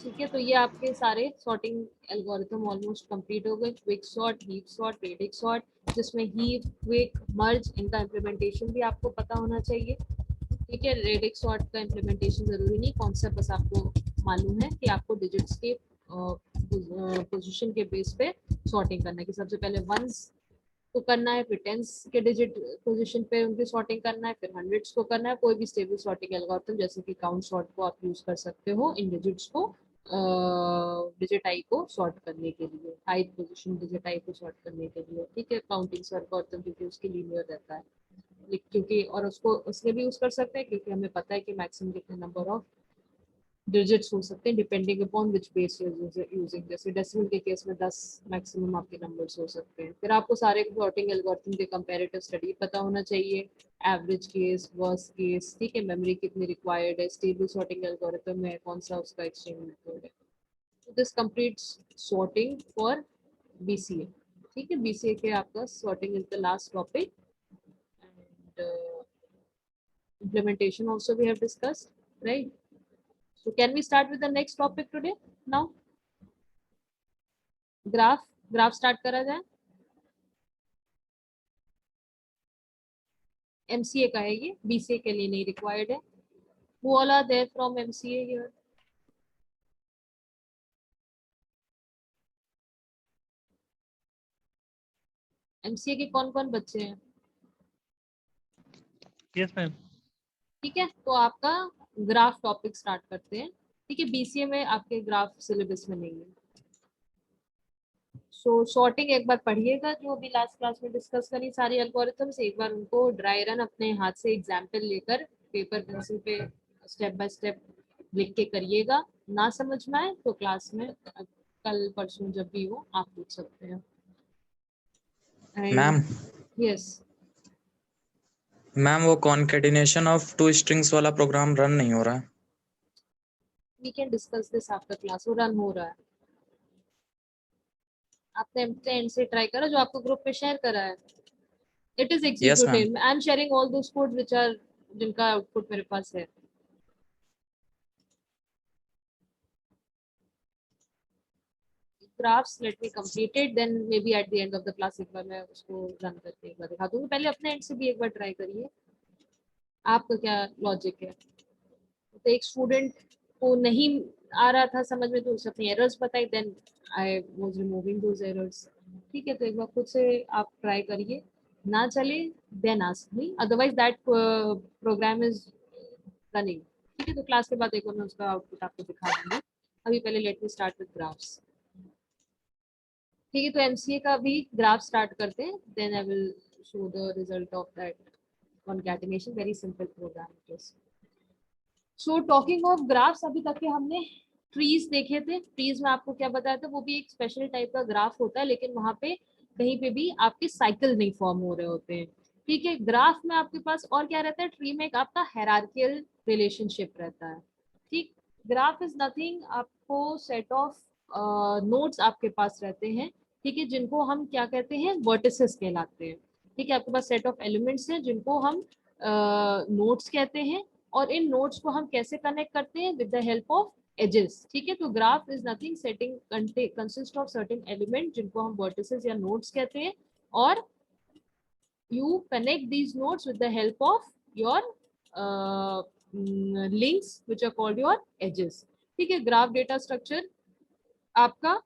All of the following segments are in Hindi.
ठीक है, तो ये आपके सारे सॉर्टिंग एल्गोरिथम ऑलमोस्ट कंप्लीट हो गए। Quick sort, heap sort, radix sort, जिसमें हीप, क्विक, मर्ज, इनका इम्प्लीमेंटेशन भी आपको पता होना चाहिए। ठीक है, रेडिक्स सॉर्ट का इम्प्लीमेंटेशन जरूरी नहीं, कॉन्सेप्ट बस आपको मालूम है कि आपको डिजिट्स के पोजीशन के बेस पे सॉर्टिंग करना है, कि सबसे पहले वंस को करना है, फिर टेंस के डिजिट पोजीशन पे उनकी सॉर्टिंग करना है, फिर हंड्रेड्स को करना है। कोई भी स्टेबल सॉर्टिंग एल्गोरिथम जैसे कि काउंट सॉर्ट को आप यूज कर सकते हो इन डिजिट्स को, डिजिट आई को सॉर्ट करने के लिए, आई पोजीशन डिजिट आई को सॉर्ट करने के लिए। ठीक है, काउंटिंग एल्गोरिथम क्योंकि उसके लीनियर रहता है, क्योंकि और उसको उसमें भी यूज कर सकते हैं क्योंकि हमें पता है कि मैक्सिमम कितने नंबर ऑफ डिजिट्स हो सकते हैं depending upon which base using. जैसे डेसिमल के केस में 10 मैक्सिमम आपके नंबर्स हो सकते हैं। फिर आपको सारे सॉर्टिंग एल्गोरिथम के कंपैरेटिव स्टडी पता होना चाहिए, एवरेज केस, वर्स्ट केस, ठीक है, मेमोरी कितनी रिक्वायर्ड है, स्टेबल सॉर्टिंग एल्गोरिथम है, कौन सा उसका एक्सचेंज मेथड है। तो this completes sorting for BCA. ठीक है, बीसीए के आपका sorting is the last topic and implementation also we have discussed, right? So can we start with the next topic today now? Graph start करा जाए। एमसीए का है ये, बीसीए के लिए नहीं रिक्वायर्ड है। Who all are there from MCA here? MCA के कौन कौन बच्चे हैं? Yes ma'am. ठीक है, तो आपका ग्राफ टॉपिक स्टार्ट करते हैं। ठीक है, बीसीए में आपके ग्राफ सिलेबस में नहीं है। सो सॉर्टिंग एक बार पढ़िएगा, जो अभी लास्ट क्लास में डिस्कस करी सारी एल्गोरिथम्स, एक बार उनको ड्राई रन अपने हाथ से एग्जाम्पल लेकर पेपर पेंसिल पे स्टेप बाय स्टेप लिख के करिएगा। ना समझ में आए तो क्लास में कल परसों जब भी हो आप पूछ सकते हैं। मैम यस, मैम वो कॉन्केटिनेशन ऑफ टू स्ट्रिंग्स वाला प्रोग्राम रन नहीं हो रहा है। We can discuss this after class. वो रन हो रहा है, आपने एंड से ट्राई करा जो आपको ग्रुप पे शेयर करा है? It is yes ma'am. Executed. I am sharing all those code which are, जिनका आउटपुट मेरे पास है। graphs let me complete it, then maybe at the end of the class एक बार मैं उसको रन करके एक बार दिखा दूंगी। पहले अपने एंड से भी एक बार ट्राई करिए, आपका क्या लॉजिक है। तो एक स्टूडेंट को नहीं आ रहा था समझ में, तो उसने अपनी एरर्स बताई, then I was removing those errors. ठीक है, तो एक बार खुद से आप ट्राई करिए, ना चले then ask me, otherwise that program is running. ठीक है, तो क्लास के बाद एक बार मैं उसका आउटपुट आपको दिखा दूंगी। अभी पहले let me start with graphs. ठीक है, तो एमसीए का भी ग्राफ स्टार्ट करते हैं, then I will show the result of that concatenation. Very simple program it is. So talking of graphs, अभी तक के हमने ट्रीज देखे थे। ट्रीज में आपको क्या बताया था, वो भी एक स्पेशल टाइप का ग्राफ होता है, लेकिन वहां पे कहीं पे भी आपके साइकिल नहीं फॉर्म हो रहे होते हैं। ठीक है, ग्राफ में आपके पास और क्या रहता है, ट्री में एक आपका हायरार्कियल रिलेशनशिप रहता है। ठीक, ग्राफ इज नथिंग, आपको सेट ऑफ नोड्स आपके पास रहते हैं। ठीक है, जिनको हम क्या कहते हैं, वर्टिसेस कहलाते हैं। ठीक है, आपके पास सेट ऑफ एलिमेंट्स हैं जिनको हम नोड्स कहते हैं, और इन नोड्स को हम कैसे कनेक्ट करते हैं, with the help of edges. ठीक है, तो graph is nothing setting consist of certain element जिनको हम वर्टिसेस या नोड्स कहते हैं, और you connect these nodes with the help of your links which are called your edges. ठीक है, ग्राफ डेटा स्ट्रक्चर आपका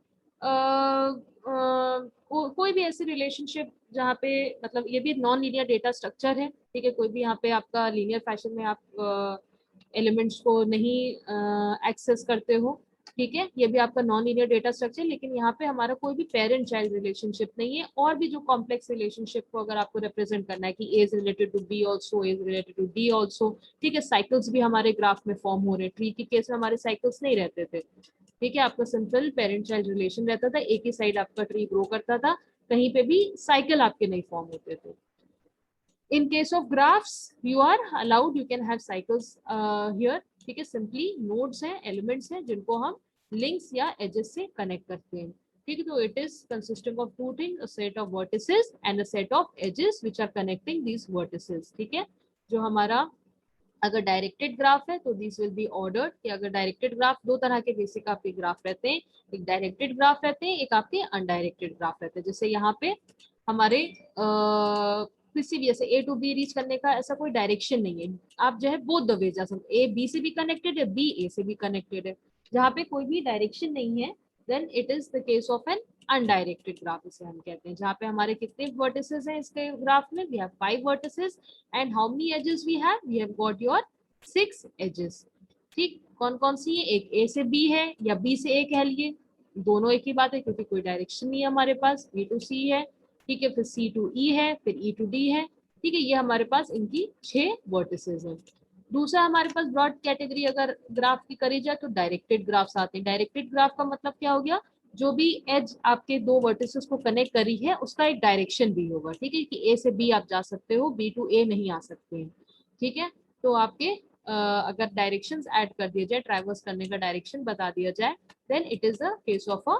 कोई भी ऐसी रिलेशनशिप जहाँ पे, मतलब ये भी नॉन लीनियर डेटा स्ट्रक्चर है। ठीक है, कोई भी यहाँ पे आपका लीनियर फैशन में आप एलिमेंट्स को नहीं एक्सेस करते हो। ठीक है, ये भी आपका नॉन लीनियर डेटा स्ट्रक्चर, लेकिन यहाँ पे हमारा कोई भी पेरेंट चाइल्ड रिलेशनशिप नहीं है। और भी जो कॉम्प्लेक्स रिलेशनशिप को अगर आपको रिप्रेजेंट करना है कि A is related to B also, A is related to D also. ठीक है, साइकिल्स भी हमारे ग्राफ में फॉर्म हो रहे हैं। ट्री के केस में हमारे साइकिल्स नहीं रहते थे। ठीक है, आपका सिंपल पेरेंट चाइल्ड रिलेशन रहता था, एक ही साइड आपका ट्री ग्रो करता था, कहीं पे भी साइकिल आपके नहीं फॉर्म होते थे। In case of graphs, you are allowed, you can have cycles here. ठीक है, सिंपली नोड्स हैं, एलिमेंट्स हैं जिनको हम लिंक्स या एजेस से कनेक्ट करते हैं। ठीक है, तो it is consisting of two things, a set of vertices and a set of edges which are connecting these vertices. ठीक है, जो हमारा अगर डायरेक्टेड ग्राफ है तो दिस विल बी ऑर्डर्ड, कि अगर डायरेक्टेड ग्राफ, दो तरह के बेसिक आपके ग्राफ रहते हैं, एक डायरेक्टेड ग्राफ रहते हैं, एक आपके अनडायरेक्टेड ग्राफ रहते हैं। जैसे यहाँ पे हमारे किसी भी जैसे ए टू बी रीच करने का ऐसा कोई डायरेक्शन नहीं है, आप जो है बोथ द वे जा सकते, ए बी से भी कनेक्टेड है, बी ए से भी कनेक्टेड है। जहाँ पे कोई भी डायरेक्शन नहीं है then it is the case of an undirected graph, इसे हम कहते हैं। जहाँ पे हमारे कितने वर्टिसेस हैं इसके ग्राफ में, we have 5 vertices and how many edges we have got your 6 edges. ठीक, कौन कौन सी है, एक ए से बी है या बी से ए कह लिए, दोनों एक ही बात है क्योंकि कोई डायरेक्शन नहीं है हमारे पास। बी टू सी है, ठीक है, फिर सी टू ई है, फिर ई टू डी है, ठीक है, ये हमारे पास इनकी 6 वर्टिसेस हैं। दूसरा हमारे पास ब्रॉड कैटेगरी अगर ग्राफ की करी जाए तो डायरेक्टेड ग्राफ्स आते हैं। डायरेक्टेड ग्राफ का मतलब क्या हो गया, जो भी एज आपके दो वर्टिसेस को कनेक्ट करी है उसका एक डायरेक्शन भी होगा, ठीक है, कि ए से बी आप जा सकते हो, बी टू ए नहीं आ सकते हैं, ठीक है। तो आपके अगर डायरेक्शंस ऐड कर दिया जाए, ट्रैवर्स करने का डायरेक्शन बता दिया जाए, then it is the case of a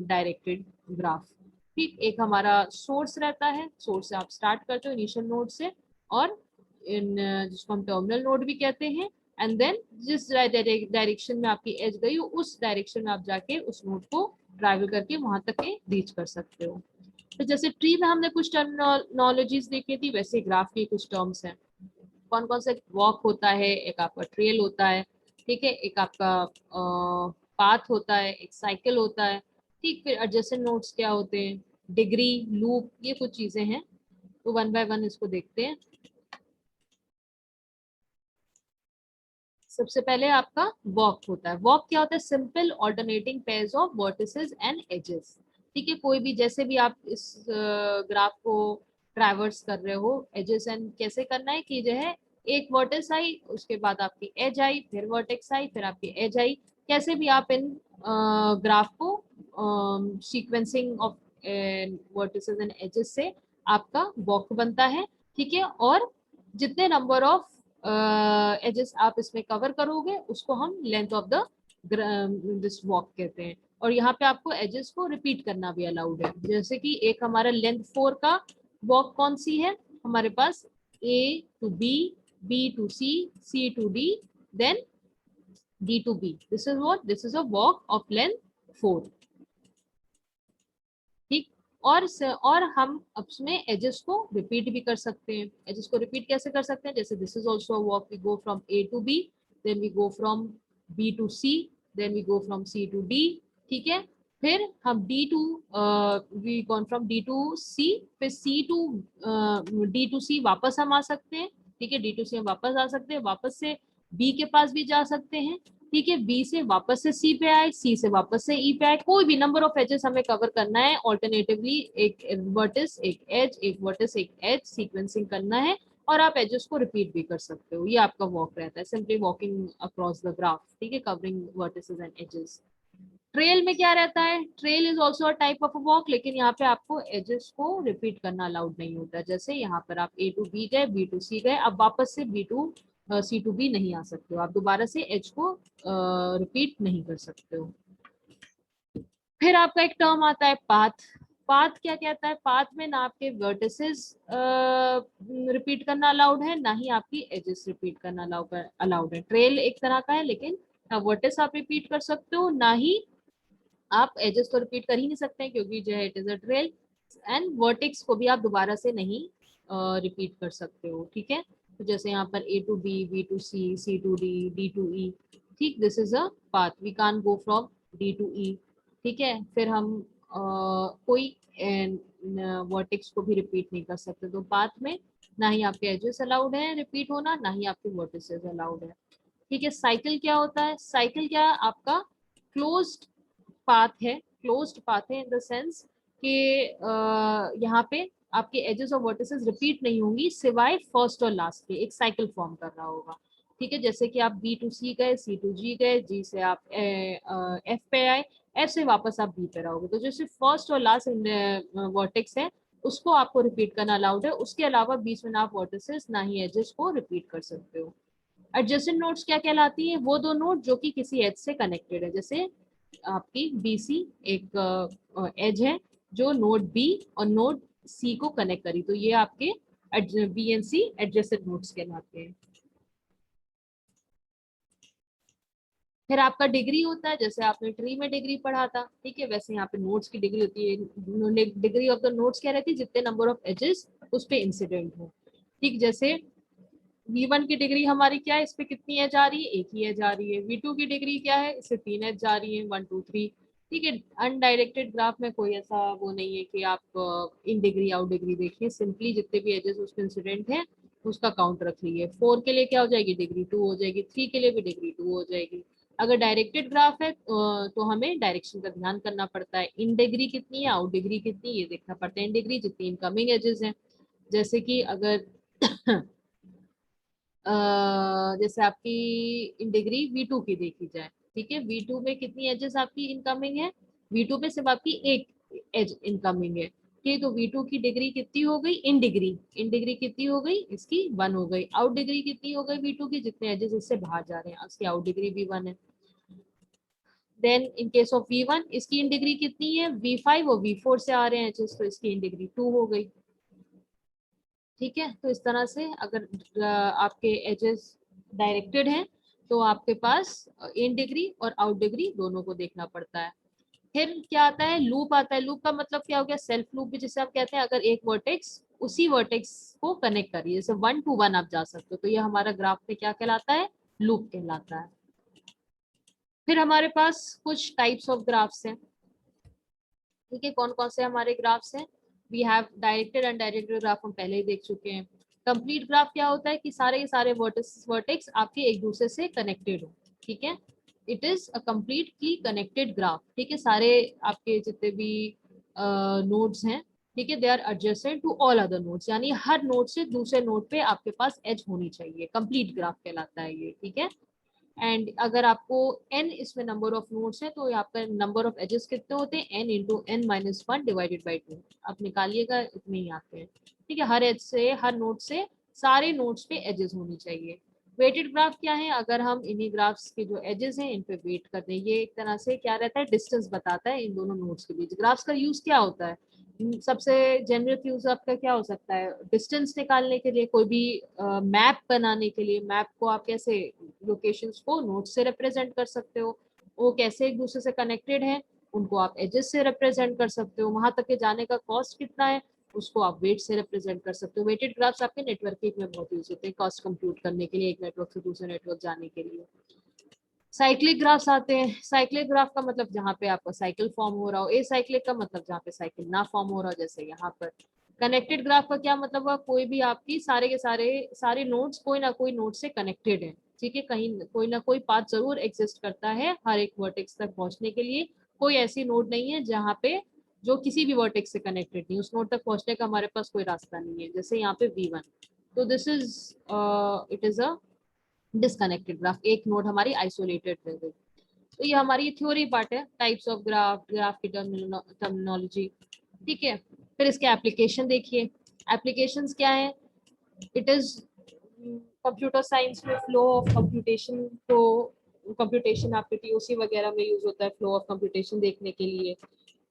directed graph. ठीक, एक हमारा सोर्स रहता है, सोर्स से आप स्टार्ट करते हो इनिशियल नोड से, और इन जिसको हम टर्मिनल नोड भी कहते हैं, एंड देन जिस डायरेक्शन में आपकी एज गई हो उस डायरेक्शन में आप जाके उस नोड को ट्रैवल करके वहां तक के रीच कर सकते हो। तो जैसे ट्री में हमने कुछ टर्मिनोलॉजीज देखी थी, वैसे ग्राफ की कुछ टर्म्स हैं। कौन कौन सा, वॉक होता है, एक आपका ट्रेल होता है, ठीक है, एक आपका पाथ होता है, एक साइकिल होता है, ठीक, फिर एडजेसेंट नोड्स क्या होते हैं, डिग्री, लूप, ये कुछ चीजें हैं। तो वन बाय वन इसको देखते हैं। सबसे पहले आपका वॉक होता है। वॉक क्या होता है, simple alternating pairs of vertices and edges, ठीक है। कोई भी जैसे भी आप इस ग्राफ को ट्रैवर्स कर रहे हो, एजेस एंड कैसे करना है कि जो है एक वर्टेक्स आई, उसके बाद आपकी एज आई, फिर वर्टेक्स आई, फिर आपकी एज आई, कैसे भी आप इन ग्राफ को sequencing of vertices and edges से आपका वॉक बनता है, ठीक है। और जितने नंबर ऑफ एजेस आप इसमें कवर करोगे उसको हम length of the this walk कहते हैं। और यहाँ पे आपको एजेस को रिपीट करना भी अलाउड है। जैसे कि एक हमारा लेंथ 4 का वॉक कौन सी है हमारे पास, A to B, B to C, C to D, then D to B. This is what, this is a walk of length 4, ठीक। और हम उसमें एजेस को रिपीट भी कर सकते हैं। एजेस को रिपीट कैसे कर सकते हैं, जैसे this is also a walk, we go from A to B, then we go from B to C, then we go from C to D, ठीक है। फिर हम D to we gone from D to C, फिर C to D to C वापस हम आ सकते हैं, ठीक है, डी टू सी हम वापस आ सकते हैं, वापस से बी के पास भी जा सकते हैं, ठीक है, बी से वापस से सी पे आए, सी से वापस से ई पे आए, कोई भी नंबर ऑफ एजेस हमें कवर करना है ऑल्टरनेटिवली, एक वर्टिस एक एज, एक वर्टिस एक एज, सीक्वेंसिंग करना है। और आप एजेस को रिपीट भी कर सकते हो। ये आपका वॉक रहता है, simply walking across the graph, ठीक है, covering vertices and edges. Trail में क्या रहता है, trail is also a type of a walk, लेकिन यहाँ पे आपको एजेस को रिपीट करना अलाउड नहीं होता। जैसे यहाँ पर आप ए टू बी गए, बी टू सी गए, अब वापस से B to C to B नहीं आ सकते हो, आप दोबारा से एज को रिपीट नहीं कर सकते हो। फिर आपका एक टर्म आता है पाथ। पाथ क्या कहता है, पाथ में ना आपके वर्टिसेस रिपीट करना अलाउड है, ना ही आपकी एजेस रिपीट करना अलाउड है। ट्रेल एक तरह का है, लेकिन ना वर्टिस आप रिपीट कर सकते हो, ना ही आप एजेस तो रिपीट कर ही नहीं सकते क्योंकि जो है it is a trail, and vertex को भी आप दोबारा से नहीं रिपीट कर सकते हो, ठीक है। तो जैसे यहाँ पर A to B, B to C, C to D, D to E, ठीक, this is a path, we can go from D to E, ठीक है। फिर हम कोई वर्टेक्स को भी रिपीट नहीं कर सकते। तो पाथ में ना ही आपके एजेस अलाउड है रिपीट होना, ना ही आपके वर्टिसेस अलाउड है, ठीक है। साइकिल क्या होता है, साइकिल क्या आपका क्लोज्ड पाथ है, क्लोज्ड पाथ है इन द सेंस कि यहाँ पे आपके एजेस और वर्टिसेस रिपीट नहीं होंगी सिवाय फर्स्ट और लास्ट के, एक साइकिल फॉर्म कर रहा होगा, ठीक है। जैसे कि आप बी टू सी गए, सी टू जी गए, जी से आप एफ पे आए, एफ से वापस आप बी पे रहोगे। तो जैसे फर्स्ट और लास्ट वर्टेक्स है उसको आपको रिपीट करना अलाउड है, उसके अलावा बीच में ना आप वर्टिसेस ना ही एजेस को रिपीट कर सकते हो। एडजेसेंट नोड्स क्या कहलाती है, वो दो नोड जो कि किसी एज से कनेक्टेड है। जैसे आपकी BC एक एज है जो नोड बी और नोड सी को कनेक्ट करी, तो ये आपके B and C adjacent nodes कहलाते हैं। फिर आपका डिग्री होता है, जैसे आपने ट्री में डिग्री पढ़ा था, ठीक है, वैसे यहाँ पे नोड्स की डिग्री होती है। डिग्री ऑफ द नोड्स क्या रहती है, जितने नंबर ऑफ एजेस उस पे इंसिडेंट हो। ठीक, जैसे V1 की डिग्री हमारी क्या है, इस पे कितनी एज आ रही है, एक ही एज आ रही है। V2 की डिग्री क्या है, इससे 3 एज आ रही है, 1 2 3। ठीक है, अनडायरेक्टेड ग्राफ में कोई ऐसा वो नहीं है कि आप इन डिग्री आउट डिग्री देखिए, सिंपली जितने भी एजेस उस पे इंसिडेंट है उसका काउंट रख लीजिए। 4 के लिए क्या हो जाएगी, डिग्री 2 हो जाएगी। 3 के लिए भी डिग्री 2 हो जाएगी। अगर डायरेक्टेड ग्राफ है तो हमें डायरेक्शन का ध्यान करना पड़ता है, इन डिग्री कितनी है, आउट डिग्री कितनी है, ये देखना पड़ता है। इन डिग्री जितनी इनकमिंग एजेस हैं, जैसे कि अगर जैसे आपकी इन डिग्री V2 की देखी जाए, ठीक है, V2 में कितनी एजेस आपकी इनकमिंग है, V2 में सिर्फ आपकी एक एज इनकमिंग है। ठीक, तो V2 की डिग्री कितनी हो गई, इन डिग्री कितनी हो गई, इसकी 1 हो गई। आउट डिग्री कितनी हो गई V2 की, जितने एजेस इससे बाहर जा रहे हैं उसकी आउट डिग्री भी 1 है। Then in case of V1 इसकी इन डिग्री कितनी है, V5 और V4 से आ रहे हैं एजेस, तो इसकी इन डिग्री 2 हो गई। ठीक है, तो इस तरह से अगर आपके एजेस डायरेक्टेड हैं तो आपके पास इन डिग्री और आउट डिग्री दोनों को देखना पड़ता है। फिर क्या आता है, लूप आता है। लूप का मतलब क्या हो गया, सेल्फ लूप भी जिसे आप कहते हैं। अगर एक वर्टेक्स उसी वर्टेक्स को कनेक्ट करिए, जैसे 1 to 1 आप जा सकते हो, तो ये हमारा ग्राफ में क्या कहलाता है, लूप कहलाता है। फिर हमारे पास कुछ टाइप्स ऑफ ग्राफ्स हैं। ठीक है, कौन कौन से हमारे ग्राफ्स हैं, we have directed and directed graph हम पहले ही देख चुके हैं। कंप्लीट ग्राफ क्या होता है कि सारे के सारे वर्टेक्स आपके एक दूसरे से कनेक्टेड हो। ठीक है, it is a completely connected graph. ठीक है, सारे आपके जितने भी नोड्स हैं, ठीक है, they are adjacent to all other nodes, यानी हर नोड से दूसरे नोड पे आपके पास एज होनी चाहिए। कंप्लीट ग्राफ कहलाता है ये। ठीक है, एंड अगर आपको n इसमें नंबर ऑफ नोड्स है तो आपका नंबर ऑफ एजेस कितने होते हैं, n into n minus 1 divided by 2। आप निकालिएगा, इतने ही आते हैं। ठीक है, हर एज से, हर नोड से सारे नोड्स पे एजेस होनी चाहिए। वेटेड ग्राफ क्या है, अगर हम इन्हीं ग्राफ्स के जो एजेस हैं इन पे वेट कर दें, ये एक तरह से क्या रहता है, डिस्टेंस बताता है इन दोनों नोड्स के बीच। ग्राफ्स का यूज क्या होता है, सबसे जनरल यूज आपका क्या हो सकता है, डिस्टेंस निकालने के लिए, कोई भी मैप बनाने के लिए। मैप को आप कैसे, लोकेशंस को नोड से रिप्रेजेंट कर सकते हो, वो कैसे एक दूसरे से कनेक्टेड है उनको आप एजेस से रिप्रेजेंट कर सकते हो। वहां तक के जाने का कॉस्ट कितना है उसको आप वेट से रिप्रेजेंट कर सकते हो। वेटेड ग्राफ्स आपके नेटवर्किंग में बहुत यूज होते हैं, कॉस्ट कंप्यूट करने के लिए, एक नेटवर्क से दूसरे नेटवर्क जाने के लिए। साइक्लिक ग्राफ्स आते हैं। साइक्लिक ग्राफ का मतलब जहाँ पे आपका साइकिल फॉर्म हो रहा हो। ए साइक्लिक का मतलब जहाँ पे साइकिल ना फॉर्म हो रहा हो, जैसे यहाँ पर। कनेक्टेड ग्राफ का क्या मतलब हुआ, कोई भी आपकी सारे के सारे नोड्स कोई ना कोई नोड से कनेक्टेड है। ठीक है, कहीं कोई ना कोई पाथ जरूर एग्जिस्ट करता है हर एक वर्टेक्स तक पहुंचने के लिए। कोई ऐसी नोड नहीं है जहाँ पे जो किसी भी वर्टेक्स से कनेक्टेड नहीं, उस नोड तक पहुंचने का हमारे पास कोई रास्ता नहीं है। जैसे यहाँ पे V1, तो this is it is a disconnected graph, एक नोड हमारी आइसोलेटेड रह गई। तो ये हमारी थ्योरी पार्ट है, टाइप्स ऑफ ग्राफ, ग्राफ की टर्मिनोलॉजी। ठीक है, फिर इसके एप्लीकेशन देखिए। एप्लीकेशंस क्या है, इट इज कंप्यूटर साइंस में फ्लो ऑफ कंप्यूटेशन को, कंप्यूटेशन आपके टीओसी वगैरह में यूज होता है फ्लो ऑफ कंप्यूटेशन देखने के लिए।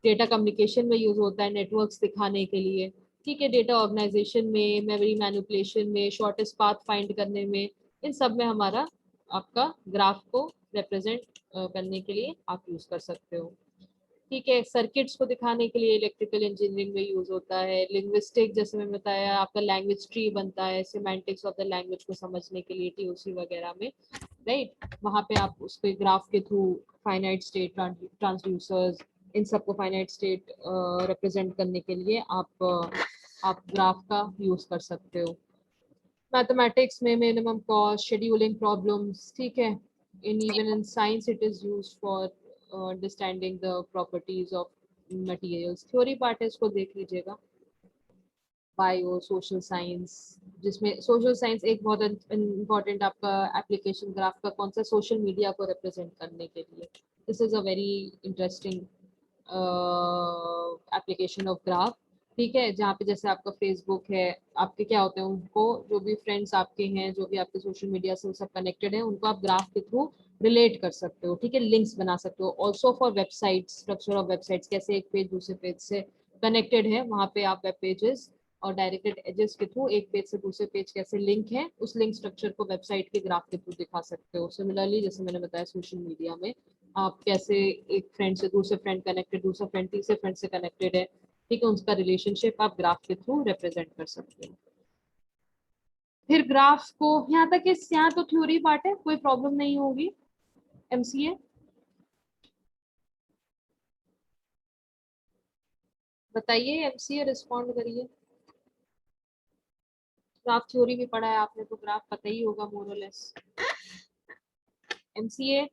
डेटा कम्युनिकेशन में यूज होता है नेटवर्क्स दिखाने के लिए। ठीक है, डेटा ऑर्गेनाइजेशन में, मेमोरी मैनिपुलेशन में, शॉर्टेस्ट पाथ फाइंड करने में, इन सब में हमारा आपका ग्राफ को रिप्रेजेंट करने के लिए आप यूज कर सकते हो। ठीक है, सर्किट्स को दिखाने के लिए इलेक्ट्रिकल इंजीनियरिंग में यूज होता है। लिंग्विस्टिक, जैसे मैं बताया, आपका लैंग्वेज ट्री बनता है सिमेंटिक्स ऑफ द लैंग्वेज को समझने के लिए टीओसी वगैरह में, राइट। वहाँ पे आप उसके ग्राफ के थ्रू फाइनाइट स्टेट ट्रांसड्यूसर्स, इन सबको फाइनाइट स्टेट रिप्रेजेंट करने के लिए आप ग्राफ का यूज कर सकते हो। मैथमेटिक्स में मिनिमम कॉस्ट, शेड्यूलिंग प्रॉब्लम्स, ठीक है, in even in science it is used for understanding the properties of materials. Theory part है, इसको देख लीजिएगा। बायो सोशल साइंस, जिसमें सोशल साइंस एक बहुत इम्पोर्टेंट आपका एप्लीकेशन ग्राफ का कौन सा, सोशल मीडिया को रिप्रेजेंट करने के लिए। This is a very interesting application of graph. ठीक है, जहाँ पे जैसे आपका फेसबुक है, आपके क्या होते हैं, उनको जो भी फ्रेंड्स आपके हैं, जो भी आपके सोशल मीडिया से सब कनेक्टेड है, उनको आप ग्राफ के थ्रू रिलेट कर सकते हो। ठीक है, लिंक्स बना सकते हो। Also for websites, structure of websites, कैसे एक पेज दूसरे पेज से कनेक्टेड है, वहाँ पे आप वेब पेजेस और डायरेक्टेड एजेस के थ्रू एक पेज से दूसरे पेज कैसे लिंक है, उस लिंक स्ट्रक्चर को वेबसाइट के ग्राफ के थ्रू दिखा सकते हो। सिमिलरली जैसे मैंने बताया सोशल मीडिया में आप कैसे एक फ्रेंड से दूसरे फ्रेंड कनेक्टेड, दूसरा फ्रेंड तीसरे फ्रेंड से कनेक्टेड है, ठीक है, उनका रिलेशनशिप आप ग्राफ के थ्रू रिप्रेजेंट कर सकते हो। फिर ग्राफ को यहाँ तक यहाँ तो थ्योरी पार्ट है, कोई प्रॉब्लम नहीं होगी। एमसीए बताइए, एमसीए रिस्पॉन्ड करिए। ग्राफ थ्योरी भी पढ़ा है आपने तो ग्राफ पता ही होगा मोर और लेस। एमसीए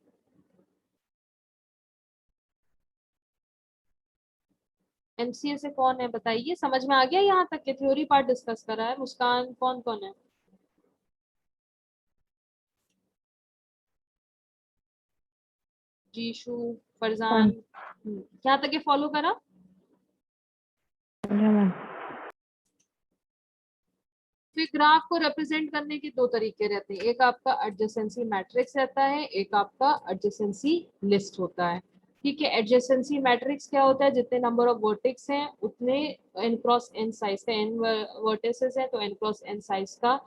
एमसीए से कौन है बताइए, समझ में आ गया यहाँ तक के थ्योरी पार्ट डिस्कस करा है? मुस्कान कौन कौन है? जीशु, फरजान, यहाँ तक के फॉलो करा? फिर ग्राफ को रिप्रेजेंट करने के दो तरीके रहते हैं, एक आपका एडजेसेंसी मैट्रिक्स रहता है, एक आपका एडजेसेंसी लिस्ट होता है। ठीक है, एडजेसेंसी मैट्रिक्स क्या होता है, जितने नंबर ऑफ वर्टेक्स हैं उतने n क्रॉस n साइज का, n वर्टेसेस है तो n क्रॉस n साइज का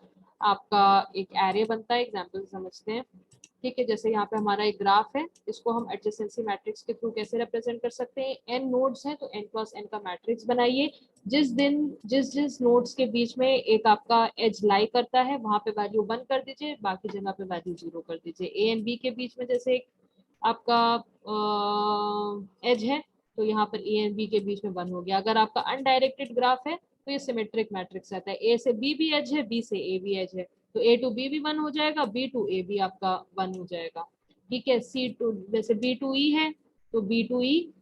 आपका एक एरे बनता है। एग्जांपल समझते हैं। ठीक है, जैसे यहाँ पे हमारा एक ग्राफ है, इसको हम एडजेसेंसी मैट्रिक्स के थ्रू कैसे रिप्रेजेंट कर सकते हैं, n नोड्स हैं तो n क्रॉस n का मैट्रिक्स बनाइए। जिस नोड्स के बीच में एक आपका एज लाई करता है वहां पे वैल्यू 1 कर दीजिए, बाकी जगह पे वैल्यू 0 कर दीजिए। ए एंड बी के बीच में जैसे एक आपका एज है तो यहाँ पर ए एंड बी के बीच में 1 हो गया। अगर आपका अनडायरेक्टेड ग्राफ है तो ये सिमेट्रिक मैट्रिक्स रहता है, ए से बी भी एज है, बी से ए भी एज है, तो ए टू बी भी 1 हो जाएगा, बी टू ए भी आपका 1 हो जाएगा। ठीक है, सी टू जैसे बी टू ई है तो बी टू ई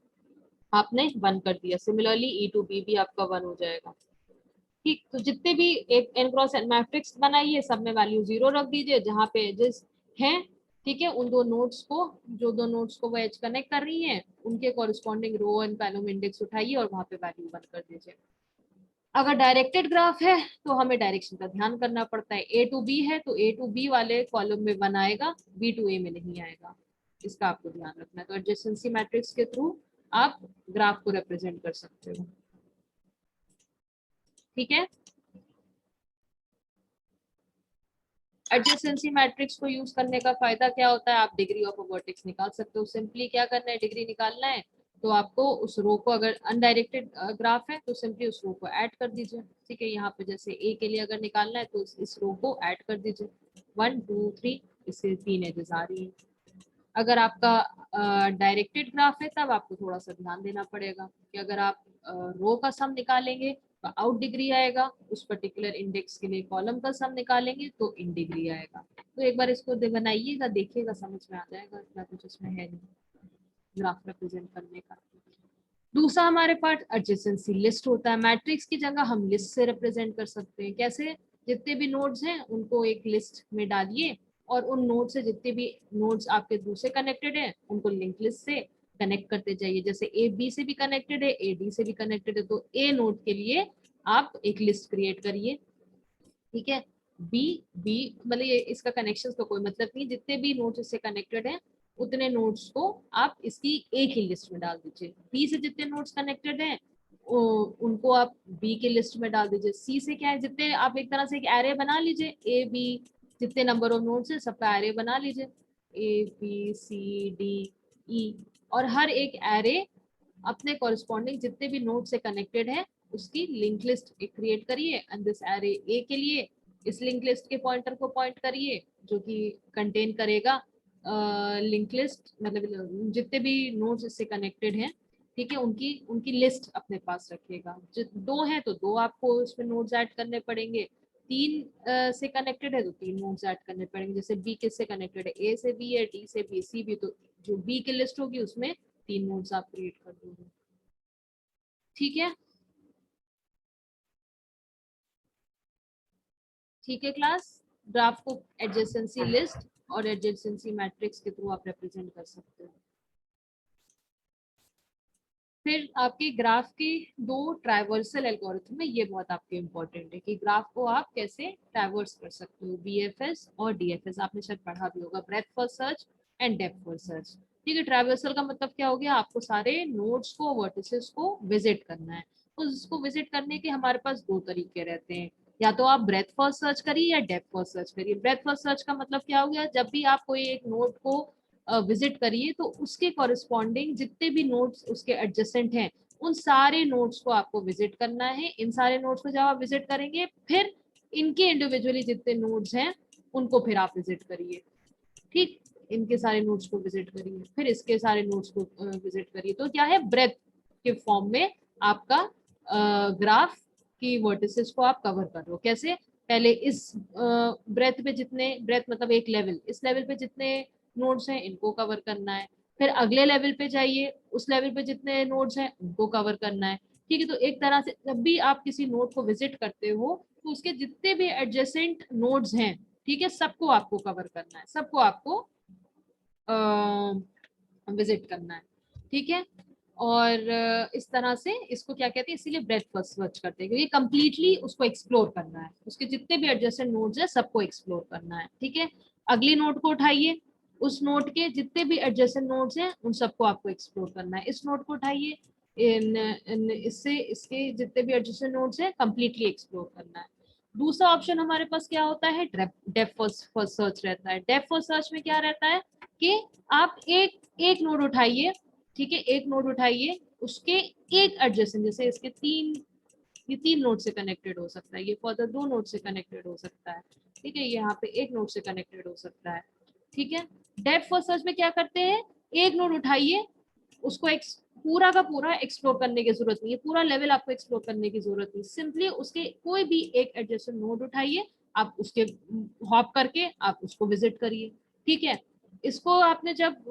आपने 1 कर दिया, सिमिलरली ई टू बी भी आपका 1 हो जाएगा। ठीक, तो जितने भी एक एन क्रॉस एन मैट्रिक्स बनाइए सब में वैल्यू 0 रख दीजिए जहां पे एजेस हैं। ठीक है, उन दो नोड्स को, जो दो नोड्स को वो एज कनेक्ट कर रही हैं उनके corresponding row and column index उठाइए और वहां पे वैल्यू 1 कर दीजिए। अगर डायरेक्टेड ग्राफ है तो हमें डायरेक्शन का ध्यान करना पड़ता है, ए टू बी है तो ए टू बी वाले कॉलम में 1 आएगा, बी टू ए में नहीं आएगा, इसका आपको ध्यान रखना है। तो एडजेसेंसी मैट्रिक्स के थ्रू आप ग्राफ को रिप्रेजेंट कर सकते हो। ठीक है, एडजेसेंसी मैट्रिक्स को यूज करने का फायदा क्या होता है, आप डिग्री ऑफ अ वर्टेक्स निकाल सकते हो। सिंपली क्या करना है, डिग्री निकालना है तो आपको उस रो को, अगर अनडायरेक्टेड ग्राफ है तो सिंपली उस रो को ऐड कर दीजिए। ठीक है, यहाँ पे जैसे ए के लिए अगर निकालना है तो इस रो को ऐड कर दीजिए, 1 2 3, इससे 3 एजेस आ रही है। अगर आपका डायरेक्टेड ग्राफ है तब आपको थोड़ा सा ध्यान देना पड़ेगा कि अगर आप रो का सम निकालेंगे तो आउट डिग्री आएगा, उस पर्टिकुलर इंडेक्स के लिए कॉलम का सम निकालेंगे तो इन डिग्री आएगा। तो एक बार इसको बनाइएगा, देखिएगा, समझ में आ जाएगा, इतना कुछ इसमें है नहीं ग्राफ रिप्रेजेंट करने का। दूसरा हमारे पास एडजेसेंसी लिस्ट होता है, मैट्रिक्स की जगह हम लिस्ट से रिप्रेजेंट कर सकते हैं। कैसे, जितने भी नोड्स हैं उनको एक लिस्ट में डालिए और उन नोड से जितने भी नोड्स आपके दूसरे कनेक्टेड हैं उनको लिंक लिस्ट से कनेक्ट करते जाइए। जैसे ए बी से भी कनेक्टेड है, ए डी से भी कनेक्टेड है, तो ए नोड के लिए आप एक लिस्ट क्रिएट करिए। ठीक है, बी बी मतलब ये इसका कनेक्शन तो कोई मतलब नहीं, जितने भी नोड्स इससे कनेक्टेड हैं उतने नोड्स को आप इसकी एक ही लिस्ट में डाल दीजिए। बी से जितने नोड्स कनेक्टेड हैं उनको आप बी की लिस्ट में डाल दीजिए। सी से क्या है, जितने आप एक तरह से एक एरे बना लीजिए, ए बी जितने नंबर ऑफ नोड्स है सबका एरे बना लीजिए, A B C D E, और हर एक एरे अपने कॉरेस्पॉन्डिंग जितने भी नोड से कनेक्टेड है उसकी लिंक लिस्ट क्रिएट करिए। एंड दिस एरे ए के लिए इस लिंक लिस्ट के पॉइंटर को पॉइंट करिए जो कि कंटेन करेगा लिंक लिस्ट, मतलब जितने भी नोड्स इससे कनेक्टेड हैं। ठीक है, उनकी उनकी लिस्ट अपने पास रखिएगा। दो है तो दो आपको उसमें नोड्स ऐड करने पड़ेंगे, तीन से कनेक्टेड है तो 3 नोड्स ऐड करने पड़ेंगे। जैसे बी किससे कनेक्टेड है, ए से बी है, डी से बी, सी भी, तो जो बी की लिस्ट होगी उसमें 3 नोड्स आप क्रिएट कर दोगे। ठीक है, ठीक है क्लास, ग्राफ को एडजेसेंसी लिस्ट और एडजेसेंसी मैट्रिक्स के थ्रू आप रिप्रेजेंट कर सकते हो। फिर आपके ग्राफ के दो ट्राइवर्सल एल्गोरिथम है, ये बहुत आपके इंपॉर्टेंट है कि ग्राफ को आप कैसे ट्राइवर्स कर सकते हो, बीएफएस और डीएफएस आपने शायद पढ़ा भी होगा, breath first search and depth first search. ठीक है, ट्राइवर्सल का मतलब क्या हो गया, आपको सारे नोड्स को वर्टिसेस को विजिट करना है। उसको विजिट करने के हमारे पास दो तरीके रहते हैं, या तो आप ब्रेथ फर्स्ट सर्च करिए या डेप्थ फर्स्ट सर्च करिए। ब्रेथ फर्स्ट सर्च का मतलब क्या हो गया, जब भी आप कोई एक नोड को विजिट करिए तो उसके कॉरेस्पॉन्डिंग जितने भी नोड्स उसके एडजेसेंट हैं उन सारे नोड्स को आपको विजिट करना है। इन सारे नोड्स को जब आप विजिट करेंगे फिर इनके इंडिविजुअली जितने नोड्स हैं उनको फिर आप विजिट करिए। ठीक, इनके सारे नोड्स को विजिट करिए फिर इसके सारे नोड्स को विजिट करिए। तो क्या है, ब्रेथ के फॉर्म में आपका ग्राफ की वर्टिसेस को आप कवर कर रहे हो। कैसे, पहले इस ब्रेथ पे जितने, ब्रेथ मतलब एक लेवल, इस लेवल पे जितने नोड्स हैं इनको कवर करना है, फिर अगले लेवल पे जाइए उस लेवल पे जितने नोड्स हैं उनको कवर करना है। ठीक है, तो एक तरह से जब भी आप किसी नोड को विजिट करते हो तो उसके जितने भी एडजेसेंट नोड्स हैं, ठीक है, सबको आपको कवर करना है, सबको आपको विजिट करना है। ठीक है, और इस तरह से इसको क्या कहते हैं, इसीलिए ब्रेथ फर्स्ट सर्च करते हैं क्योंकि कंप्लीटली उसको एक्सप्लोर करना है, उसके जितने भी एडजेसेंट नोड्स है सबको एक्सप्लोर करना है। ठीक है, अगली नोड को उठाइए, उस नोड के जितने भी एडजेसेंट नोड्स हैं उन सबको आपको एक्सप्लोर करना है। इस नोड को उठाइए, इससे इसके जितने भी एडजेसेंट नोड्स हैं कंप्लीटली एक्सप्लोर करना है। दूसरा ऑप्शन हमारे पास क्या होता है, डेप्थ फर्स्ट सर्च रहता है। डेप्थ फर्स्ट सर्च में क्या रहता है कि आप एक एक नोड उठाइए, ठीक है, एक नोड उठाइए, उसके एक एडजेसेंट, जैसे इसके तीन, ये तीन नोड से कनेक्टेड हो सकता है, ये फर्दर दो नोड से कनेक्टेड हो सकता है, ठीक है, यहाँ पे एक नोड से कनेक्टेड हो सकता है। ठीक है, डेप्थ फर्स्ट सर्च में क्या करते हैं, एक नोड उठाइए, उसको एक पूरा का पूरा एक्सप्लोर करने की जरूरत नहीं है, पूरा लेवल आपको एक्सप्लोर करने की जरूरत नहीं, सिंपली उसके कोई भी एक एडजेसेंट नोड उठाइए, आप उसके हॉप करके आप उसको विजिट करिए। ठीक है, इसको आपने जब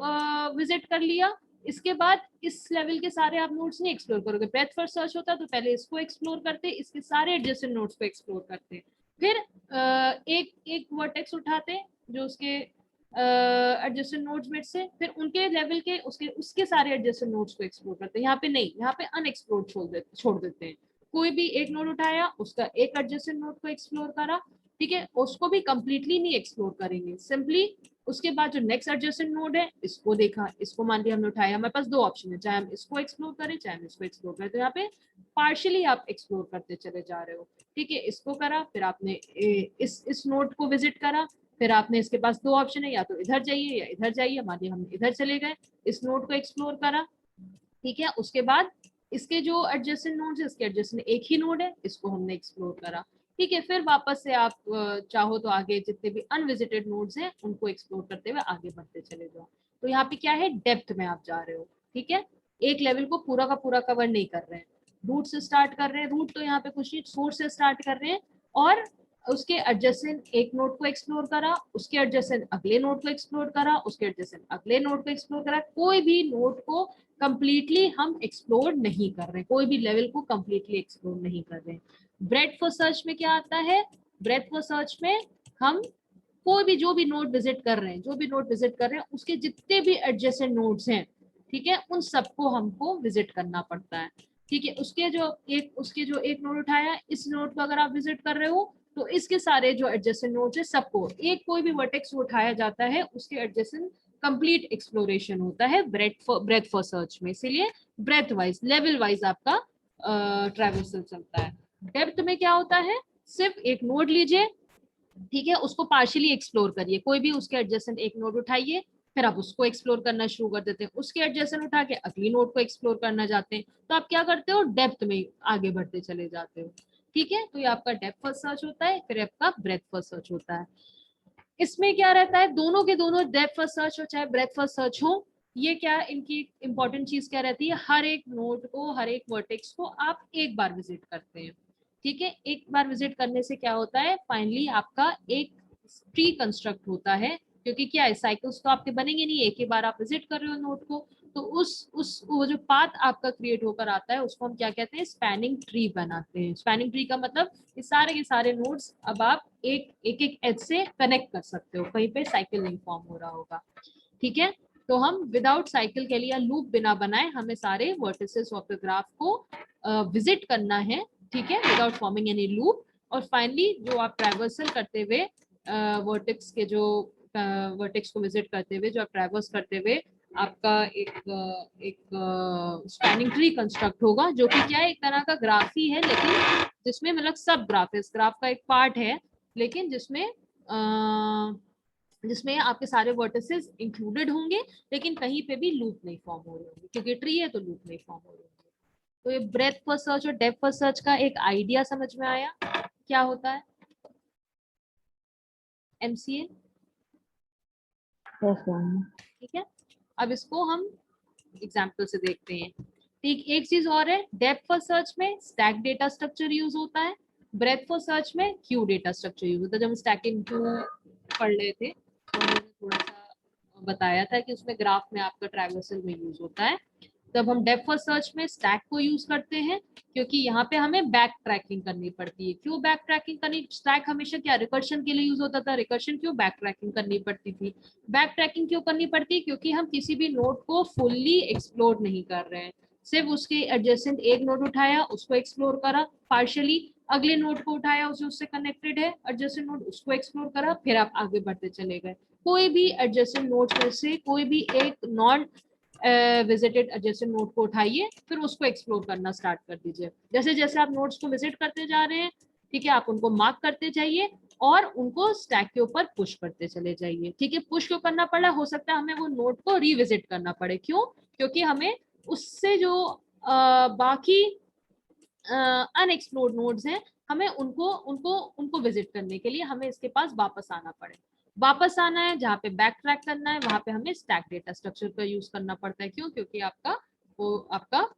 विजिट कर लिया, इसके बाद इस लेवल के सारे आप नोड्स नहीं एक्सप्लोर करोगे। ब्रेथ फर्स्ट सर्च होता है तो पहले इसको एक्सप्लोर करते, इसके सारे एडजेसेंट नोड्स को एक्सप्लोर करते, फिर एक एक वर्टेक्स उठाते जो उसके एडजेसेंट नोड्स में से, फिर उनके लेवल के उसके उसके सारे एडजेसेंट नोड्स को एक्सप्लोर करते हैं। यहाँ पे नहीं, यहाँ पे अनएक्सप्लोर्ड छोड़ देते हैं। कोई भी एक नोड उठाया, उसका एक एडजेसेंट नोड को एक्सप्लोर करा, ठीक है, उसको भी कंप्लीटली नहीं एक्सप्लोर करेंगे, सिंपली उसके बाद जो नेक्स्ट एडजेसेंट नोड है इसको देखा, इसको मान लिया हमने उठाया, हमारे पास दो ऑप्शन है, चाहे हम इसको एक्सप्लोर करें चाहे हम इसको एक्सप्लोर करें, तो यहाँ पे पार्शियली आप एक्सप्लोर करते चले जा रहे हो। ठीक है, इसको करा, फिर आपने इस नोड को विजिट करा, फिर आपने, इसके पास दो ऑप्शन है, या तो इधर जाइए या इधर जाइए, मान लिया हम इधर चले गए, इस नोड को एक्सप्लोर करा। ठीक है, उसके बाद इसके जो एडजेसेंट नोड्स है, इसके एडजेसेंट एक ही नोड है, इसको हमने एक्सप्लोर करा। ठीक है, फिर वापस से आप चाहो तो आगे जितने भी अनविजिटेड नोड्स हैं उनको एक्सप्लोर करते हुए आगे बढ़ते चले जाओ। तो यहाँ पे क्या है, डेप्थ में आप जा रहे हो। ठीक है, एक लेवल को पूरा का पूरा कवर नहीं कर रहे हैं, रूट से स्टार्ट कर रहे हैं, रूट तो यहाँ पे कुछ नहीं, सोर्स से स्टार्ट कर रहे हैं, और उसके एडजेसेंट एक नोड को एक्सप्लोर करा, उसके एडजेसेंट अगले नोड को एक्सप्लोर करा, उसके एडजेसेंट अगले नोड को एक्सप्लोर करा, कोई भी नोड को कंप्लीटली हम एक्सप्लोर नहीं कर रहे, कोई भी लेवल को कंप्लीटली एक्सप्लोर नहीं कर रहे। ब्रेथ फर्स्ट सर्च में क्या आता है, ब्रेथ फर्स्ट सर्च में हम कोई भी जो भी नोड विजिट कर रहे हैं, जो भी नोड विजिट कर रहे हैं उसके जितने भी एडजेसेंट नोड्स हैं, ठीक है, उन सबको हमको विजिट करना पड़ता है। ठीक है, उसके जो एक नोड उठाया, इस नोड को अगर आप विजिट कर रहे हो तो इसके सारे जो एडजेसेंट नोड्स है सबको, एक कोई भी वर्टेक्स उठाया जाता है उसके एडजेसेंट कंप्लीट एक्सप्लोरेशन होता है ब्रेथ फर्स्ट सर्च में, इसीलिए ब्रेथ वाइज लेवल वाइज आपका ट्रैवर्सल चलता है। डेप्थ में क्या होता है, सिर्फ एक नोड लीजिए, ठीक है, उसको पार्शियली एक्सप्लोर करिए, कोई भी उसके एडजेसेंट एक नोड उठाइए, फिर आप उसको एक्सप्लोर करना शुरू कर देते हैं, उसके एडजेसेंट उठा के अगली नोड को एक्सप्लोर करना चाहते हैं, तो आप क्या करते हो, डेप्थ में आगे बढ़ते चले जाते हो। ठीक है, तो ये आपका डेप्थ फर्स्ट सर्च होता है, फिर आपका ब्रेथ फर्स्ट सर्च होता है। इसमें क्या रहता है, दोनों के दोनों डेप्थ फर्स्ट सर्च हो चाहे ब्रेथ फर्स्ट सर्च हो, ये क्या इनकी इंपॉर्टेंट चीज क्या रहती है, हर एक नोड को, हर एक वर्टेक्स को आप एक बार विजिट करते हैं। ठीक है, एक बार विजिट करने से क्या होता है, फाइनली आपका एक ट्री कंस्ट्रक्ट होता है, क्योंकि क्या है, साइकिल्स तो आपके बनेंगे नहीं, एक ही बार आप विजिट कर रहे हो नोड को, तो उस वो जो पाथ आपका क्रिएट होकर आता है उसको हम क्या कहते हैं, स्पैनिंग ट्री बनाते हैं। स्पैनिंग ट्री का मतलब ये सारे के सारे नोड्स अब आप एक एक एज से कनेक्ट कर सकते हो, कहीं पे साइकिल लिंक फॉर्म हो रहा होगा। ठीक है, तो हम विदाउट साइकिल के लिए लूप बिना बनाए हमें सारे वर्टिसेस ऑफ द ग्राफ को विजिट करना है, ठीक है, विदाउट फॉर्मिंग एनी लूप। और फाइनली जो आप ट्रैवर्सल करते हुए वर्टेक्स के जो वर्टेक्स को विजिट करते हुए जो आप ट्रैवर्स करते हुए आपका एक स्पैनिंग ट्री कंस्ट्रक्ट होगा, जो कि क्या है, एक तरह का ग्राफ ही है, लेकिन जिसमें मतलब सब ग्राफ है, इस ग्राफ का एक पार्ट है, लेकिन जिसमें आपके सारे वर्टिसेस इंक्लूडेड होंगे, लेकिन कहीं पे भी लूप नहीं फॉर्म हो रहे होंगे, क्योंकि ट्री है तो लूप नहीं फॉर्म हो रहे होंगे। तो ये ब्रेथ फर्स्ट सर्च और डेप्थ फर्स्ट सर्च का एक आइडिया समझ में आया क्या होता है एमसीए? ठीक है, अब इसको हम एग्जाम्पल से देखते हैं। ठीक, एक चीज और है, डेप्थ फर्स्ट सर्च में स्टैक डेटा स्ट्रक्चर यूज होता है, ब्रेथ फर्स्ट सर्च में क्यू डेटा स्ट्रक्चर यूज होता है। जब हम स्टैकिंग क्यू पढ़ रहे थे तो मैंने थोड़ा सा बताया था कि उसमें ग्राफ में आपका ट्राइवर्सल में यूज होता है। तब हम डेप्थ फर्स्ट सर्च में स्टैक को यूज करते हैं, क्योंकि यहाँ पे हमें बैक ट्रैकिंग करनी पड़ती है। क्यों बैक ट्रैकिंग करनी? स्टैक हमेशा क्या रिकर्शन के लिए यूज होता था, रिकर्शन क्यों बैक ट्रैकिंग करनी पड़ती थी? बैक ट्रैकिंग क्यों करनी पड़ती है? क्योंकि हम किसी भी नोड को फुल्ली एक्सप्लोर नहीं कर रहे हैं, सिर्फ उसके एडजेसेंट एक नोड उठाया, उसको एक्सप्लोर करा पार्शियली, अगले नोड को उठाया, उसे उससे कनेक्टेड है एडजेसेंट नोड, उसको एक्सप्लोर करा, फिर आप आगे बढ़ते चले गए। कोई भी एडजेसेंट नोड में से कोई भी एक नॉन विजिटेड एडजेसेंट नोड को उठाइए, फिर उसको एक्सप्लोर करना स्टार्ट कर दीजिए। जैसे जैसे आप नोड्स को विजिट करते जा रहे हैं, ठीक है, आप उनको मार्क करते जाइए और उनको स्टैक के ऊपर पुश करते चले जाइए। ठीक है, पुश क्यों करना पड़ा? हो सकता है हमें वो नोड को रिविजिट करना पड़े। क्यों? क्योंकि हमें उससे जो बाकी अनएक्सप्लोर्ड नोड्स हैं, हमें उनको उनको उनको विजिट करने के लिए हमें इसके पास वापस आना पड़े। वापस आना है, जहाँ पे बैक ट्रैक करना है, वहां पे हमें स्टैक डेटा स्ट्रक्चर का यूज करना पड़ता है। क्यों? क्योंकि आपका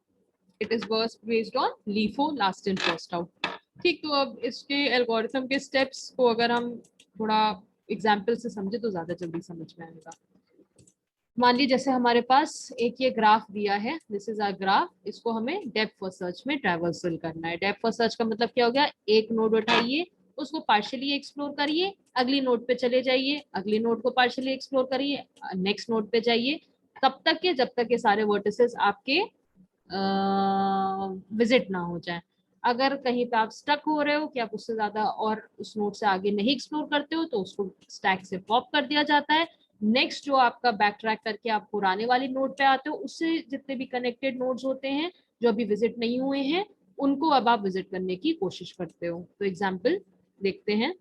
it is based on LIFO last in first out. ठीक, तो अब इसके एल्गोरिथम के स्टेप्स को अगर हम थोड़ा एग्जाम्पल से समझे तो ज्यादा जल्दी समझ में आएगा। मान लीजिए जैसे हमारे पास एक ये ग्राफ दिया है, दिस इज आवर ग्राफ, इसको हमें डेप्थ फर्स्ट सर्च में ट्रैवर्सल करना है। डेप्थ फर्स्ट सर्च का मतलब क्या हो गया? एक नोड उठाइए, उसको पार्शियली एक्सप्लोर करिए, अगली नोड पे चले जाइए, अगली नोड को पार्शियली एक्सप्लोर करिए, नेक्स्ट नोड पे जाइए, तब तक के जब तक ये सारे वर्टिसेस आपके विजिट ना हो जाए। अगर कहीं पे आप स्टक हो रहे हो कि आप उससे ज्यादा और उस नोड से आगे नहीं एक्सप्लोर करते हो, तो उसको स्टैक से पॉप कर दिया जाता है। नेक्स्ट जो आपका बैक ट्रैक करके आप पुराने वाली नोड पे आते हो, उससे जितने भी कनेक्टेड नोड्स होते हैं जो अभी विजिट नहीं हुए हैं, उनको अब आप विजिट करने की कोशिश करते हो। तो एग्जाम्पल देखते हैं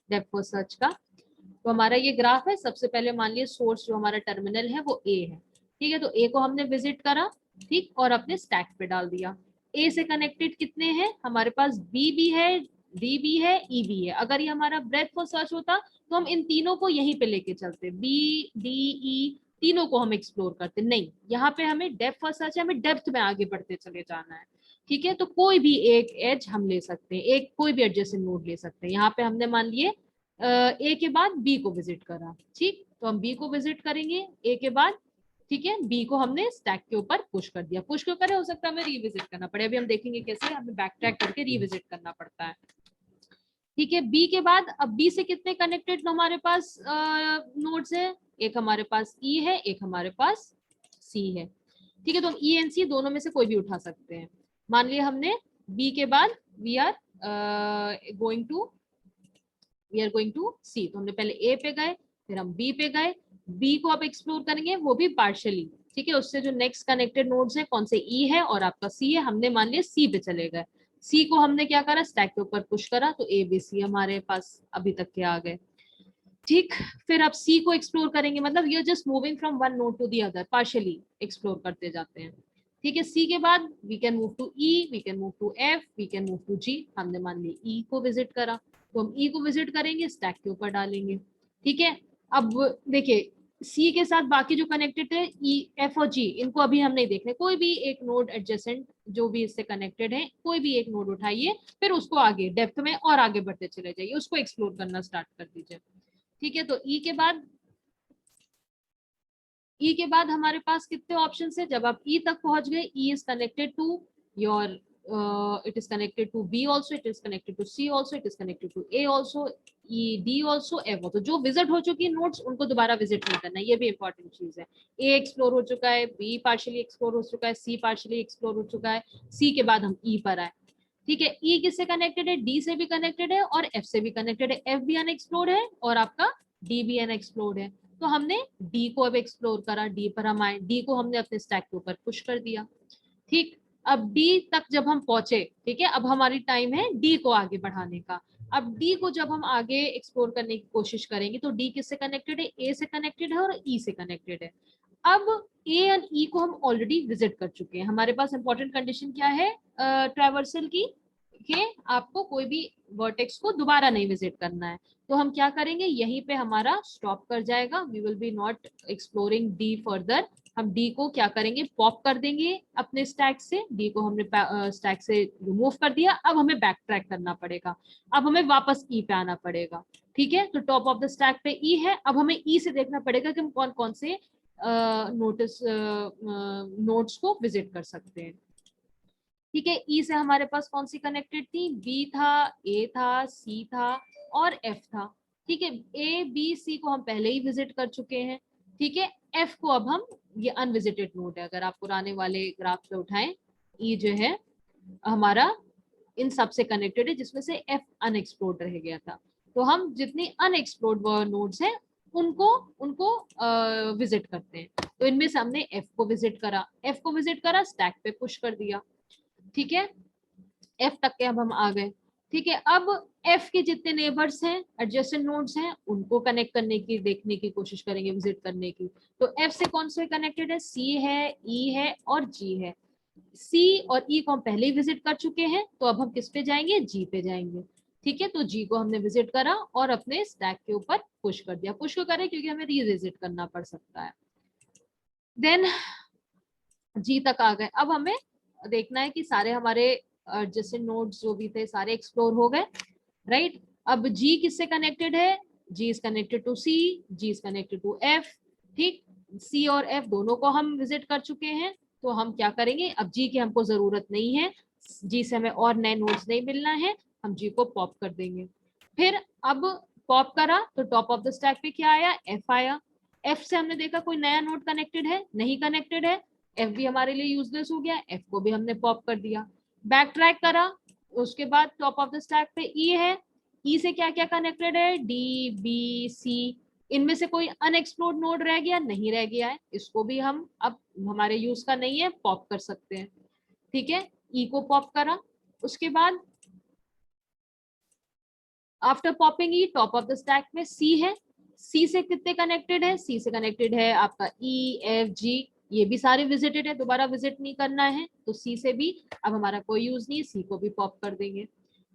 डेप्थ फर्स्ट सर्च का। तो हमारा ये ग्राफ है, सबसे पहले मान लिया सोर्स जो हमारा टर्मिनल है वो ए है। ठीक है, तो ए को हमने विजिट करा, ठीक, और अपने स्टैक पे डाल दिया। ए से कनेक्टेड कितने हैं हमारे पास? बी भी है, डी भी है, ई भी है। अगर ये हमारा ब्रेथ फर्स्ट सर्च होता तो हम इन तीनों को यहीं पे लेके चलते, बी डी ई तीनों को हम एक्सप्लोर करते। नहीं, यहाँ पे हमें डेप्थ फर्स्ट सर्च है, हमें डेप्थ में आगे बढ़ते चले जाना है। ठीक है, तो कोई भी एक एज हम ले सकते हैं, एक कोई भी एडजेसेंट नोड ले सकते हैं। यहाँ पे हमने मान लिए ए के बाद बी को विजिट करा, ठीक, तो हम बी को विजिट करेंगे ए के बाद। ठीक है, बी को हमने स्टैक के ऊपर पुश कर दिया। पुश क्यों करे? हो सकता है हमें रिविजिट करना पड़े, अभी हम देखेंगे कैसे हमें बैक ट्रैक करके रिविजिट करना पड़ता है। ठीक है, बी के बाद अब बी से कितने कनेक्टेड हमारे पास नोड्स है? एक हमारे पास ई है, एक हमारे पास सी है। ठीक है, तो हम ई एंड सी दोनों में से कोई भी उठा सकते हैं। मान लिया हमने बी के बाद वी आर गोइंग टू सी, तो हमने पहले ए पे गए, फिर हम बी पे गए। बी को आप एक्सप्लोर करेंगे, वो भी पार्शियली। ठीक है, उससे जो नेक्स्ट कनेक्टेड नोड्स है कौन से? ई है और आपका सी है। हमने मान लिया सी पे चले गए, सी को हमने क्या करा? स्टैक के ऊपर पुश करा, तो ए बी सी हमारे पास अभी तक के आ गए। ठीक, फिर आप सी को एक्सप्लोर करेंगे, मतलब you are just moving from one node to the other, partially explore करते जाते हैं। ठीक है, सी के बाद we can move to E, we can move to F, we can move to G. हमने मान लिया ई को विजिट करा, तो हम ई को विजिट करेंगे, स्टैक के ऊपर डालेंगे। ठीक है, अब देखिए सी के साथ बाकी जो कनेक्टेड है ई एफ और जी, इनको अभी हम नहीं देख रहे। कोई भी एक नोड एडजेसेंट जो भी इससे कनेक्टेड है, कोई भी एक नोड उठाइए, फिर उसको आगे डेप्थ में और आगे बढ़ते चले जाइए, उसको एक्सप्लोर करना स्टार्ट कर दीजिए। ठीक है, तो ई के बाद हमारे पास कितने ऑप्शन है? जब आप ई तक पहुंच गए, E is connected to your it is connected to B also, it is connected to C also, it is connected to A also, E D also, F also. जो विजिट हो चुकी है नोड्स, उनको दोबारा विजिट नहीं करना है, ये भी इंपॉर्टेंट चीज है। ए एक्सप्लोर हो चुका है, बी पार्शियली एक्सप्लोर हो चुका है, सी पार्शियली एक्सप्लोर हो चुका है, सी के बाद हम ई पर आए। ठीक है, ई किससे कनेक्टेड है? डी से भी कनेक्टेड है और एफ से भी कनेक्टेड है। एफ भी अनएक्सप्लोर्ड है और आपका डी भी अनएक्सप्लोर्ड है। तो तो हमने डी को अब एक्सप्लोर करा, डी पर हम आए, डी को हमने अपने स्टैक के ऊपर पुश कर दिया। ठीक, अब डी तक जब हम पहुंचे, ठीक है, अब हमारी टाइम है डी को आगे बढ़ाने का। अब डी को जब हम आगे एक्सप्लोर करने की कोशिश करेंगे तो डी किससे कनेक्टेड है, ए से कनेक्टेड है और ई से कनेक्टेड है। अब ए एंड ई को हम ऑलरेडी विजिट कर चुके हैं। हमारे पास इंपॉर्टेंट कंडीशन क्या है ट्रैवर्सल की, कि आपको कोई भी वर्टेक्स को दोबारा नहीं विजिट करना है। तो हम क्या करेंगे, यहीं पे हमारा स्टॉप कर जाएगा, we will be not exploring D further. हम डी को क्या करेंगे, पॉप कर देंगे अपने स्टैक से, डी को हमने स्टैक से रिमूव कर दिया। अब हमें बैक ट्रैक करना पड़ेगा, अब हमें वापस ई पे आना पड़ेगा। ठीक है, तो टॉप ऑफ द स्टैक पे ई है, अब हमें ई से देखना पड़ेगा कि हम कौन कौन से नोट्स को विजिट कर सकते हैं। ठीक है, ई से हमारे पास कौन सी कनेक्टेड थी, बी था, ए था, सी था और एफ था। ठीक है, ए बी सी को हम पहले ही विजिट कर चुके हैं। ठीक है, एफ को अब हम, ये अनविजिटेड नोड है, अगर आप पुराने वाले ग्राफ पे उठाएं, ई जो है हमारा इन सब से कनेक्टेड है, जिसमें से एफ अनएक्सप्लोर्ड रह गया था। तो हम जितनी अनएक्सप्लोर्ड नोड्स हैं उनको उनको विजिट करते हैं। तो इनमें से हमने एफ को विजिट करा, एफ को विजिट करा, स्टैक पे पुश कर दिया। ठीक है, एफ तक के अब हम आ गए। ठीक है, अब एफ के जितने नेबर्स हैं, एडजेसेंट नोड्स हैं, उनको कनेक्ट करने की, देखने की कोशिश करेंगे, विजिट करने की। तो एफ से कौन से कनेक्टेड है, सी है, ई है और जी है। सी और ई को हम पहले ही विजिट कर चुके हैं, तो अब हम किस पे जाएंगे, जी पे जाएंगे। ठीक है, तो जी को हमने विजिट करा और अपने स्टैक के ऊपर पुश कर दिया। पुश क्यों करें, क्योंकि हमें रीविजिट करना पड़ सकता है। देन जी तक आ गए, अब हमें देखना है कि सारे हमारे जैसे नोड्स जो भी थे सारे एक्सप्लोर हो गए, राइट। अब जी किससे कनेक्टेड है, G is connected to C, G is connected to F. ठीक, सी और एफ दोनों को हम विजिट कर चुके हैं, तो हम क्या करेंगे, अब जी की हमको जरूरत नहीं है, जी से हमें और नए नोड्स नहीं मिलना है, हम जी को पॉप कर देंगे। फिर अब पॉप करा तो टॉप ऑफ द स्टैक पे क्या आया, एफ आया। एफ से हमने देखा कोई नया नोड कनेक्टेड है, नहीं कनेक्टेड है, एफ भी हमारे लिए यूजलेस हो गया, एफ को भी हमने पॉप कर दिया। बैक ट्रैक करा, उसके बाद टॉप ऑफ द स्टैक पे ई है, ई से क्या क्या कनेक्टेड है, डी बी सी। इनमें से कोई अनएक्सप्लोर्ड नोड रह गया, नहीं रह गया है, इसको भी हम अब हमारे यूज का नहीं है, पॉप कर सकते हैं। ठीक है, ई को पॉप करा, उसके बाद after popping E, top of the stack में सी है, सी से कितने कनेक्टेड है, सी से कनेक्टेड है आपका ई एफ जी, ये भी सारे विजिटेड है, दोबारा विजिट नहीं करना है, तो सी से भी अब हमारा कोई यूज नहीं है, सी को भी पॉप कर देंगे।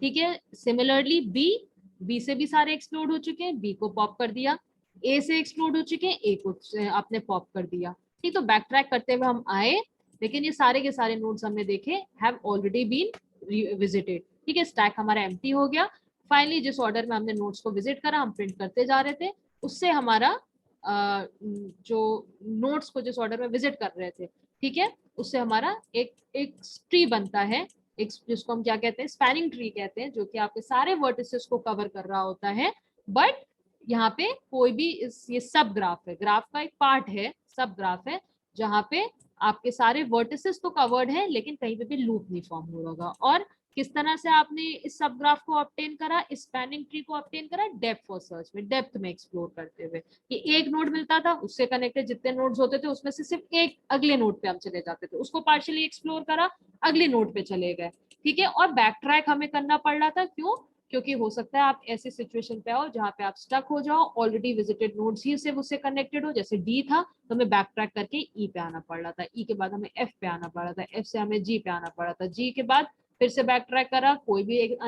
ठीक है, सिमिलरली बी, बी से भी सारे एक्सप्लोड हो चुके हैं, बी को पॉप कर दिया। ए से एक्सप्लोड हो चुके हैं, ए को आपने पॉप कर दिया। ठीक, तो बैक ट्रैक करते हुए हम आए, लेकिन ये सारे के सारे नोड्स हमने देखे हैव ऑलरेडी बीन विजिटेड। ठीक है, स्टैक हमारा एम्प्टी हो गया। फाइनली जिस ऑर्डर में हमने नोट्स को विजिट करा, हम प्रिंट करते जा रहे थे, उससे हमारा जो नोट्स को जिस ऑर्डर में विजिट कर रहे थे, ठीक है, उससे हमारा एक एक ट्री बनता है, एक जिसको हम क्या कहते हैं, स्पैनिंग ट्री कहते हैं, जो कि आपके सारे वर्टिसेस को कवर कर रहा होता है। बट यहाँ पे कोई भी ये सब ग्राफ है, ग्राफ का एक पार्ट है, सब ग्राफ है, जहाँ पे आपके सारे वर्टिसेस तो कवर्ड है, लेकिन कहीं पे भी लूप नहीं फॉर्म हो रहा होगा। और किस तरह से आपने इस सब ग्राफ को ऑब्टेन करा, इस स्पैनिंग ट्री को ऑब्टेन करा, डेप्थ फॉर सर्च में, डेप्थ में एक्सप्लोर करते हुए, कि एक नोड मिलता था, उससे कनेक्टेड जितने नोड्स होते थे उसमें से सिर्फ एक अगले नोड पे हम चले जाते थे, उसको पार्शियली एक्सप्लोर करा, अगले नोड पे चले गए। ठीक है, और बैक ट्रैक हमें करना पड़ रहा था, क्यों, क्योंकि हो सकता है आप ऐसे सिचुएशन पे आओ जहाँ पे आप स्टक हो जाओ, ऑलरेडी विजिटेड नोड्स ही सिर्फ उससे कनेक्टेड हो, जैसे डी था, तो हमें बैक ट्रैक करके ई पे आना पड़ रहा था, ई के बाद हमें एफ पे आना पड़ रहा था, एफ से हमें जी पे आना पड़ रहा था, जी के बाद फिर से बैक ट्रैक करा, कोई भी एक